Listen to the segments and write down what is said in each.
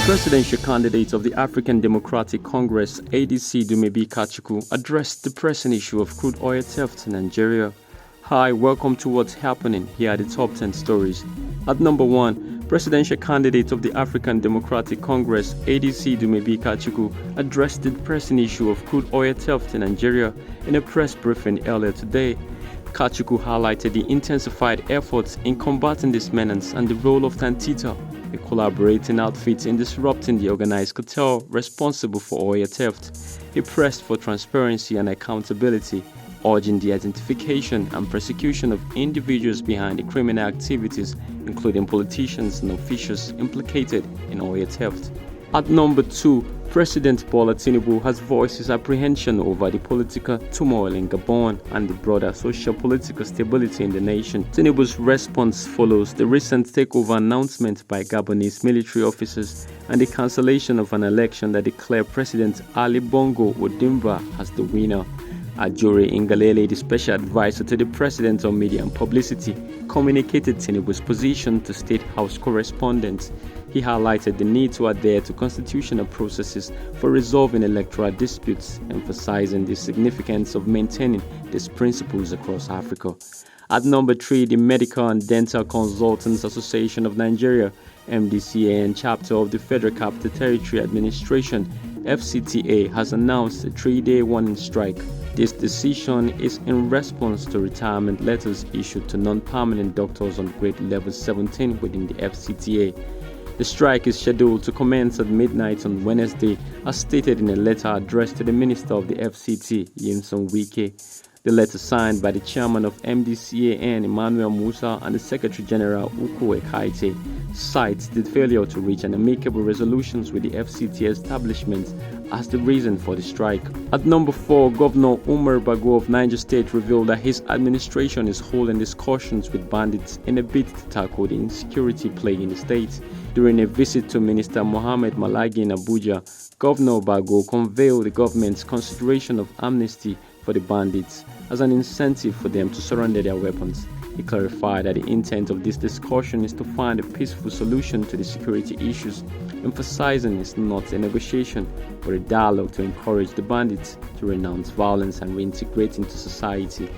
Presidential candidate of the African Democratic Congress, ADC Dumebi Kachuku, addressed the pressing issue of crude oil theft in Nigeria. Hi, welcome to What's Happening. Here are the top 10 stories. At number 1, presidential candidate of the African Democratic Congress, ADC Dumebi Kachuku, addressed the pressing issue of crude oil theft in Nigeria in a press briefing earlier today. Kachuku highlighted the intensified efforts in combating this menace and the role of Tantita, a collaborating outfit in disrupting the organized cartel responsible for oil theft. He pressed for transparency and accountability, urging the identification and prosecution of individuals behind the criminal activities, including politicians and officials implicated in oil theft. At number 2, President Bola Tinubu has voiced his apprehension over the political turmoil in Gabon and the broader socio-political stability in the nation. Tinubu's response follows the recent takeover announcement by Gabonese military officers and the cancellation of an election that declared President Ali Bongo Ondimba as the winner. Ajuri Ngalale, the special advisor to the President on Media and Publicity, communicated Tinubu's position to State House correspondents. He highlighted the need to adhere to constitutional processes for resolving electoral disputes, emphasizing the significance of maintaining these principles across Africa. At number 3, the Medical and Dental Consultants Association of Nigeria, MDCN chapter of the Federal Capital Territory Administration, FCTA, has announced a 3-day warning strike. This decision is in response to retirement letters issued to non-permanent doctors on grade level 17 within the FCTA. The strike is scheduled to commence at midnight on Wednesday, as stated in a letter addressed to the Minister of the FCT, Yemson Wike. The letter, signed by the chairman of MDCN, Emmanuel Musa, and the Secretary General, Uko Ekaite, cites the failure to reach an amicable resolutions with the FCT establishment as the reason for the strike. At number 4, Governor Umar Bago of Niger State revealed that his administration is holding discussions with bandits in a bid to tackle the insecurity plague in the state. During a visit to Minister Mohammed Malagi in Abuja, Governor Bago conveyed the government's consideration of amnesty for the bandits as an incentive for them to surrender their weapons. He clarified that the intent of this discussion is to find a peaceful solution to the security issues, emphasizing it's not a negotiation but a dialogue to encourage the bandits to renounce violence and reintegrate into society.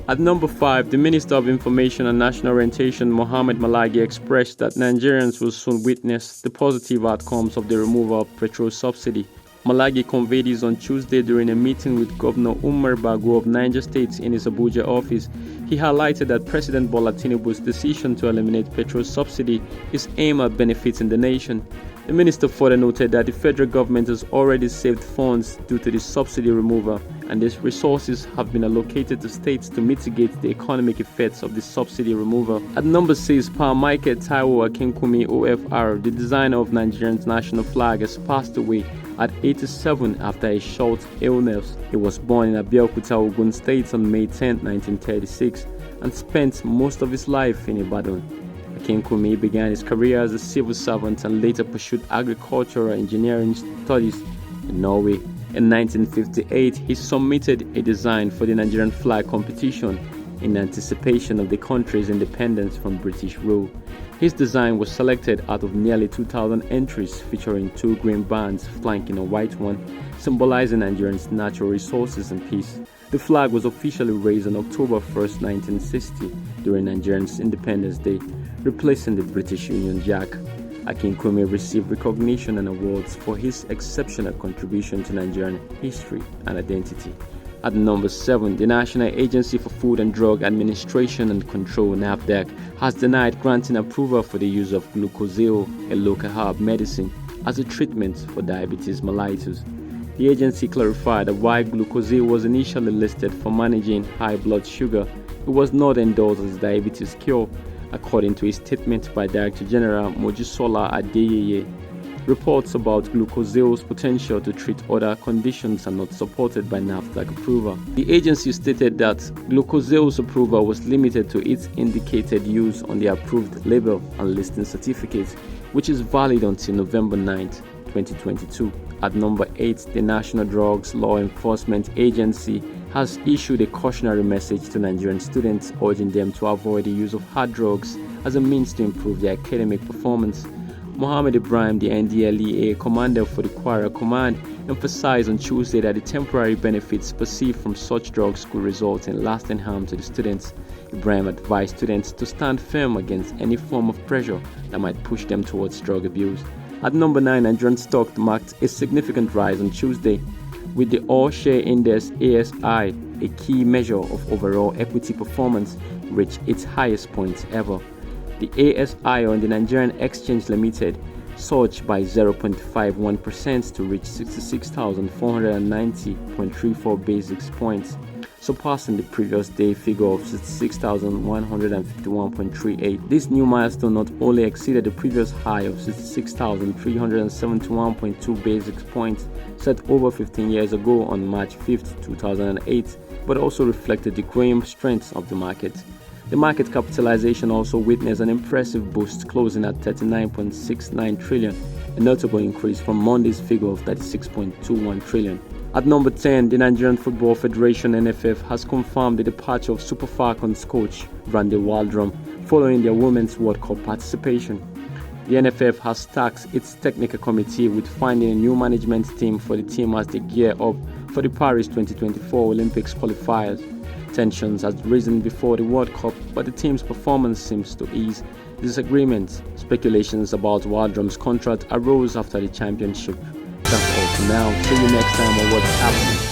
At number 5, the Minister of Information and National Orientation, Mohammed Malagi, expressed that Nigerians will soon witness the positive outcomes of the removal of petrol subsidy. Malagi conveyed this on Tuesday during a meeting with Governor Umar Bago of Niger State in his Abuja office. He highlighted that President Bola Tinubu's decision to eliminate petrol subsidy is aimed at benefiting the nation. The minister further noted that the federal government has already saved funds due to the subsidy removal, and these resources have been allocated to states to mitigate the economic effects of the subsidy removal. At number 6, Pa Michael Taiwo Akinkumi OFR, the designer of Nigerian's national flag, has passed away at 87 after a short illness. He was born in Abeokuta, Ogun State on May 10, 1936, and spent most of his life in Ibadan. Akinkumi began his career as a civil servant and later pursued agricultural engineering studies in Norway. In 1958, he submitted a design for the Nigerian flag competition in anticipation of the country's independence from British rule. His design was selected out of nearly 2,000 entries, featuring 2 green bands flanking a white one, symbolizing Nigerian's natural resources and peace. The flag was officially raised on October 1, 1960, during Nigerian's Independence Day, replacing the British Union Jack. Akinkumi received recognition and awards for his exceptional contribution to Nigerian history and identity. At number 7, the National Agency for Food and Drug Administration and Control, NAFDAC, has denied granting approval for the use of glucosamine, a local herb medicine, as a treatment for diabetes mellitus. The agency clarified that while glucosamine was initially listed for managing high blood sugar, it was not endorsed as a diabetes cure, according to a statement by Director General Mojisola Adeyeye. Reports about glucosale's potential to treat other conditions are not supported by NAFDAC approval. The agency stated that glucosale's approval was limited to its indicated use on the approved label and listing certificate, which is valid until November 9, 2022. At number 8, the National Drugs Law Enforcement Agency has issued a cautionary message to Nigerian students, urging them to avoid the use of hard drugs as a means to improve their academic performance. Mohammed Ibrahim, the NDLEA commander for the Kwara Command, emphasized on Tuesday that the temporary benefits perceived from such drugs could result in lasting harm to the students. Ibrahim advised students to stand firm against any form of pressure that might push them towards drug abuse. At number 9, Nigerian stock marked a significant rise on Tuesday, with the All-Share Index ASI, a key measure of overall equity performance, reached its highest point ever. The ASI on the Nigerian Exchange Limited surged by 0.51% to reach 66,490.34 basis points, surpassing the previous day figure of 66,151.38. This new milestone not only exceeded the previous high of 66,371.2 basis points set over 15 years ago on March 5, 2008, but also reflected the growing strength of the market. The market capitalization also witnessed an impressive boost, closing at 39.69 trillion, a notable increase from Monday's figure of 36.21 trillion. At number 10, the Nigerian Football Federation (NFF) has confirmed the departure of Super Falcons coach Randy Waldrum following their Women's World Cup participation. The NFF has tasked its technical committee with finding a new management team for the team as they gear up for the Paris 2024 Olympics qualifiers. Tensions has risen before the World Cup, but the team's performance seems to ease disagreements. Speculations about Waldrum's contract arose after the championship. That's all for now. See you next time on What's Happening.